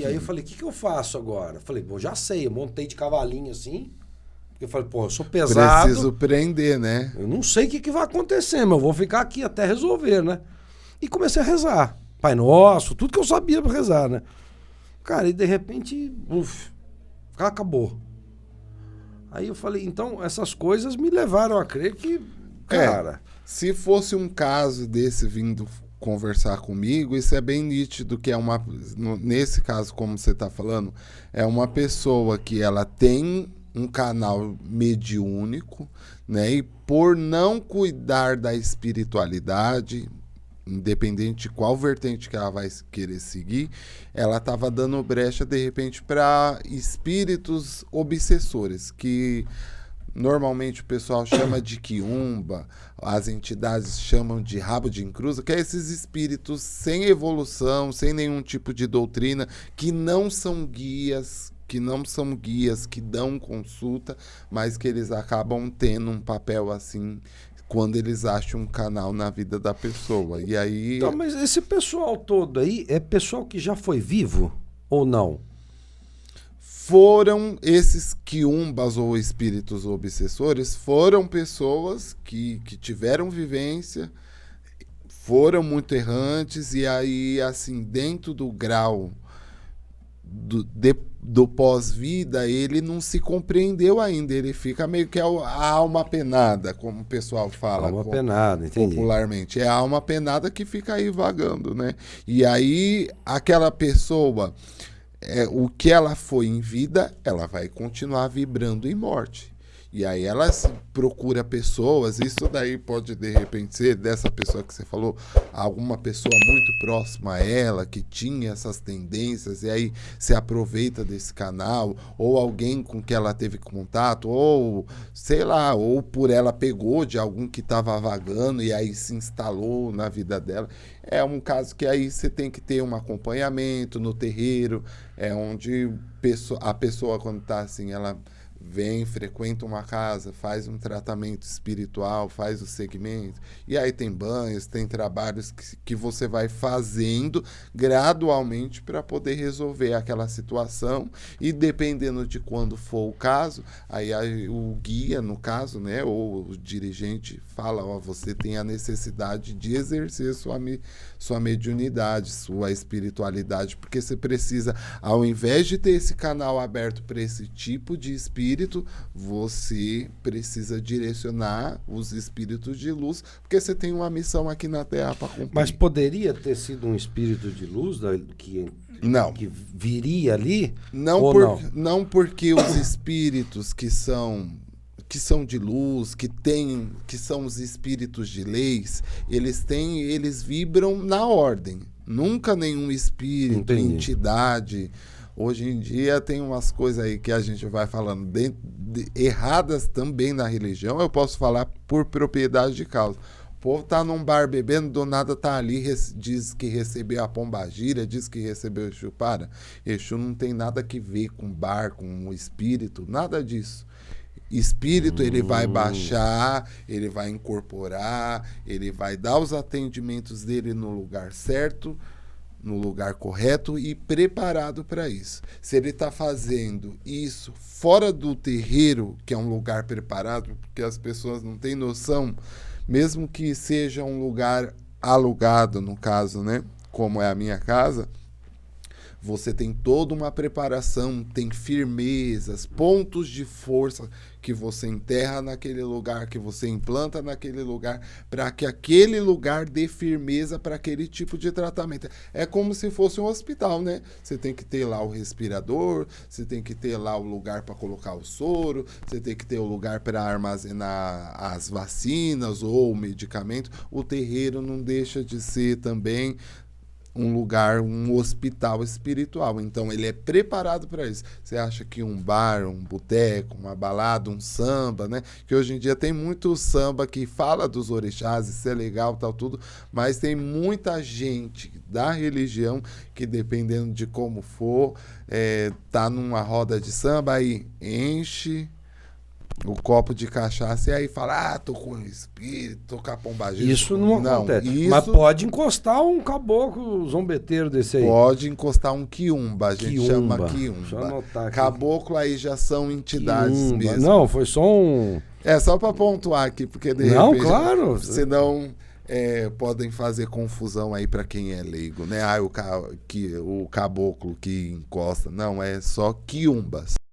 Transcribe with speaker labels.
Speaker 1: E aí eu falei, o que eu faço agora? Eu falei, já sei, eu montei de cavalinho assim. Eu falei, pô, eu sou pesado.
Speaker 2: Preciso prender, né?
Speaker 1: Eu não sei o que vai acontecer, mas eu vou ficar aqui até resolver, né? E comecei a rezar. Pai Nosso, tudo que eu sabia pra rezar, né? Cara, e de repente, acabou. Aí eu falei, então, essas coisas me levaram a crer que, cara...
Speaker 2: Se fosse um caso desse vindo conversar comigo, isso é bem nítido que é uma... Nesse caso, como você está falando, é uma pessoa que ela tem um canal mediúnico, né? E por não cuidar da espiritualidade, independente de qual vertente que ela vai querer seguir, ela estava dando brecha, de repente, para espíritos obsessores, que normalmente o pessoal chama de quiumba, as entidades chamam de rabo de encruza, que é esses espíritos sem evolução, sem nenhum tipo de doutrina, que não são guias, que dão consulta, mas que eles acabam tendo um papel assim quando eles acham um canal na vida da pessoa. E aí...
Speaker 1: Então, mas esse pessoal todo aí é pessoal que já foi vivo ou não?
Speaker 2: Foram esses quiumbas ou espíritos obsessores, foram pessoas que tiveram vivência, foram muito errantes, e aí, assim, dentro do grau do pós-vida, ele não se compreendeu ainda, ele fica meio que a alma penada, como o pessoal fala.
Speaker 1: Alma penada, entendi.
Speaker 2: Popularmente. É a alma penada que fica aí vagando, né? E aí, aquela pessoa, o que ela foi em vida, ela vai continuar vibrando em morte. E aí ela procura pessoas, isso daí pode de repente ser dessa pessoa que você falou, alguma pessoa muito próxima a ela, que tinha essas tendências, e aí se aproveita desse canal, ou alguém com que ela teve contato, ou sei lá, ou por ela pegou de algum que estava vagando e aí se instalou na vida dela. É um caso que aí você tem que ter um acompanhamento no terreiro, é onde a pessoa quando está assim, ela vem, frequenta uma casa, faz um tratamento espiritual, faz o segmento, e aí tem banhos, tem trabalhos que você vai fazendo gradualmente para poder resolver aquela situação, e dependendo de quando for o caso, aí o guia, no caso, né, ou o dirigente fala, você tem a necessidade de exercer sua mediunidade, sua espiritualidade, porque você precisa, ao invés de ter esse canal aberto para esse tipo de espírito, você precisa direcionar os espíritos de luz, porque você tem uma missão aqui na Terra para cumprir.
Speaker 1: Mas poderia ter sido um espírito de luz
Speaker 2: não.
Speaker 1: Que viria ali?
Speaker 2: Não porque os espíritos que são de luz, que são os espíritos de leis, eles vibram na ordem. Nunca nenhum espírito, entidade. Hoje em dia tem umas coisas aí que a gente vai falando erradas também na religião. Eu posso falar por propriedade de causa. O povo tá num bar bebendo, do nada tá ali, diz que recebeu a pombagira, diz que recebeu o Exu. Exu não tem nada que ver com bar, com o espírito, nada disso. Espírito, ele vai baixar, ele vai incorporar, ele vai dar os atendimentos dele no lugar certo, no lugar correto e preparado para isso. Se ele está fazendo isso fora do terreiro, que é um lugar preparado, porque as pessoas não têm noção, mesmo que seja um lugar alugado, no caso, né, como é a minha casa, você tem toda uma preparação, tem firmezas, pontos de força que você enterra naquele lugar, que você implanta naquele lugar, para que aquele lugar dê firmeza para aquele tipo de tratamento. É como se fosse um hospital, né? Você tem que ter lá o respirador, você tem que ter lá o lugar para colocar o soro, você tem que ter o lugar para armazenar as vacinas ou o medicamento. O terreiro não deixa de ser também um lugar, um hospital espiritual. Então, ele é preparado para isso. Você acha que um bar, um boteco, uma balada, um samba, né? Que hoje em dia tem muito samba que fala dos orixás, isso é legal, tal, tudo, mas tem muita gente da religião que, dependendo de como for, tá numa roda de samba, aí enche o copo de cachaça e aí fala, tô com espírito, tô com a pombagira.
Speaker 1: Isso não acontece.
Speaker 2: Isso
Speaker 1: Mas pode encostar um caboclo zombeteiro desse aí.
Speaker 2: pode encostar um quiumba, a gente chama
Speaker 1: Deixa eu
Speaker 2: quiumba.
Speaker 1: anotar aqui.
Speaker 2: Caboclo aí já são entidades
Speaker 1: Quiumba.
Speaker 2: mesmo.
Speaker 1: Não, foi só um...
Speaker 2: É só pra pontuar aqui, porque de
Speaker 1: Não,
Speaker 2: repente...
Speaker 1: claro.
Speaker 2: Senão podem fazer confusão aí pra quem é leigo, né? O caboclo que encosta. Não, é só quiumbas.